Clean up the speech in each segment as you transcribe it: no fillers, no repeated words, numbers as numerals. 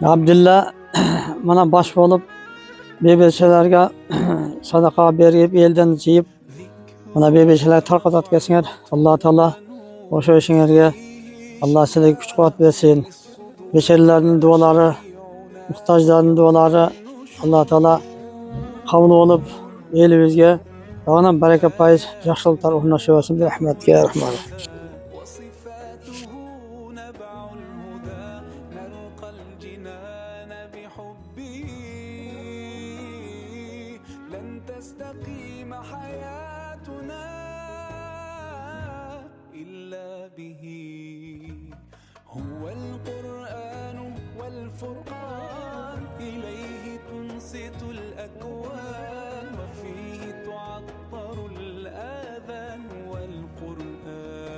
Abdullah mana baş bolup bebeşelerge sadaka berip elden jiyip mana bebeşeler tarqatat gelsiňer. Allah Taala oşo işiňerge Allah sizlerge güç kuvvet bersin. Beşerlerinin duaları, muhtaçların duaları Allah Taala kabul olup elibizge dağınan baraka payız yaxşılıklar urnaşyp olsun. Rahmetke rahman. تستقيم حياتنا إلا به هو القرآن والفرقان إليه تنصت الأكوان وفيه تعطر الآذان والقرآن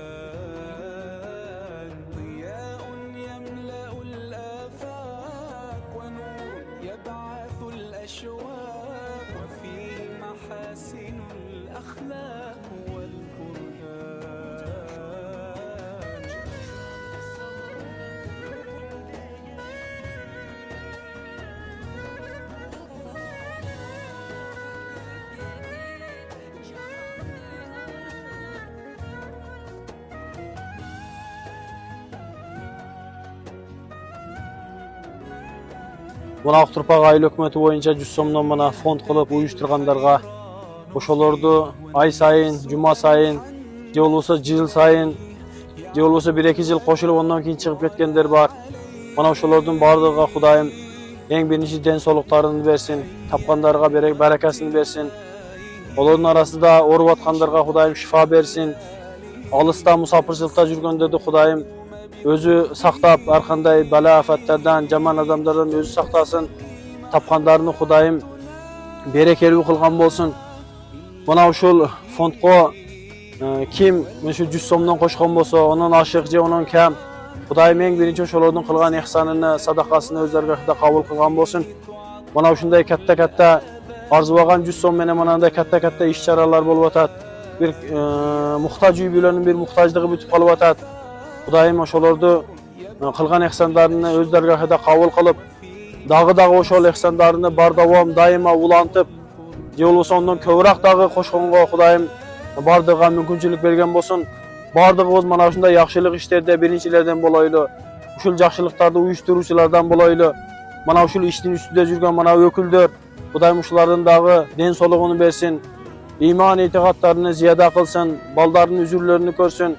ضياء يملأ الآفاق ونور يبعث الأشواق وفيه محاسن الأخلاق والقرآن Buna Akturpak aile hükümeti boyunca 100 somdan bana fond kılıp uyuşturganlarga oşolordu ay sayın, cuma sayın, je bolbosa yıl sayın, je bolbosa 1-2 yıl koşulup ondan keyin çıkıp ketkenler var. Bana oşolordun bardygyga Hudaýym eň birinçi den soluklarını versin, tapganlarga berekasını versin. Olorun arasında orup atkanlarga Hudaýym şifa bersin. Alysta musapirçylykda жүрgöndөрdü Hudaýym özü saktap, arkanday bala afatlardan, jaman adamlardan özü saktasın. Tapkanlarını Hudaýym berekeli kılgan bolsun. Bana uşul fondko kim şu 100 somdan koşkan bolsa, onun aşık je onun kam. Hudaýym eň birinçi oşolordun kılgan ihsanyny, sadakasyny özlerine kabul kılgan bolsun. Bana uşunday katta arzuwagan 100 som menen manандай katta iş çaralar bolup atat. Bir muhtaç uy bölönün bir muhtaçlygy бүтüp kalıp atat. Hudaýym oşolordu kılgan ihsanlaryny özlerine kabul kılıp, dağı oşol ihsanlaryny bar dawam daima ulantyp, je bolbosa ondan köbürak dağı koşgonga Hudaýym bardyga mümkinçilik bergen bolsun. Bardygybız mana uşunday ýakşylyk işlerde birinçilerden bolaýly. Uşul ýakşylyktарды uyuşturuculardan bolaýly. Mana uşul işin üstünde жүрgen mana öküldür. Hudaýym uşulardan dağı den solugyny bersin. İman itiqatlaryny ziyada kılsın, baldarynyň üzürlerini körsün.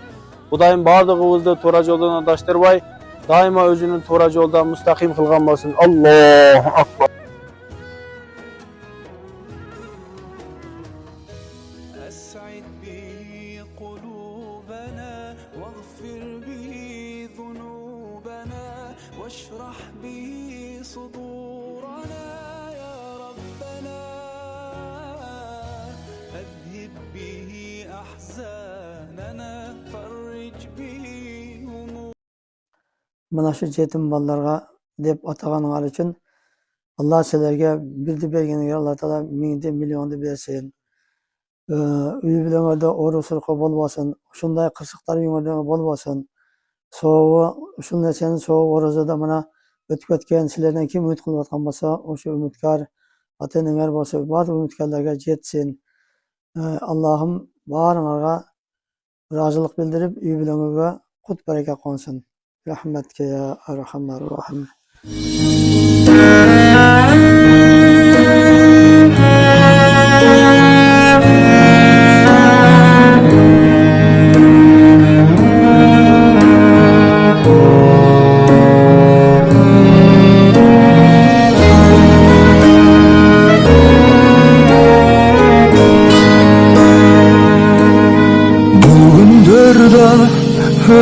Hudaýym bardygybızdy toora joldan adaşdyrбай, daima özünün toora jolda mustaqim kılgan bolsun. Allahu akbar. أسعد به قلوبنا واغفر به ذنوبنا واشرح به صدورنا يا ربنا أذهب به أحزاننا فرج به همومنا. Mana şu yetim ballarga dep atagaňyňar üçin Allah sizlerge birdi bergeniňe Allah Taala miňde milyondy bersin. Üý bilen de orusurka bolmasın, şunday kısıklar ýöňelde bolmasın. Soğuğu, şunday senin soğuk oruzada mana ötüp ötken sizlerden kim ümit kılıp atkan bolsa, oşu ümitkar ata-eneler bolsa, bar ümitkarlarga jetsin. Allah'ım barıňarga razılık bildirip, üý bilen kut bereke konsun. Rahmetke ya Erhamer Rahim.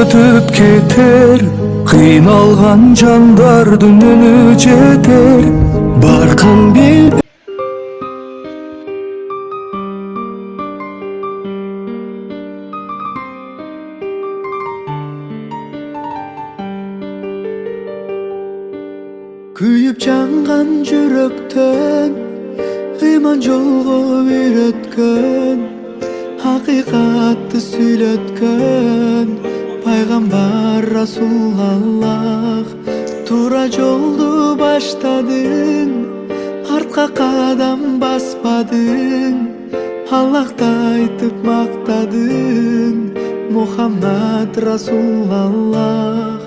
Ötüp keter, kıynalgan jandardın önü jeter, barkın bil. Kuyup jangan yürekten, iman jolga öýretken, hakykatty süýletken, Пайгамбар Расулаллах, тура жолду баштадың, артка кадам баспадың, Аллахты айтып мактадың, Мухаммад Расулаллах.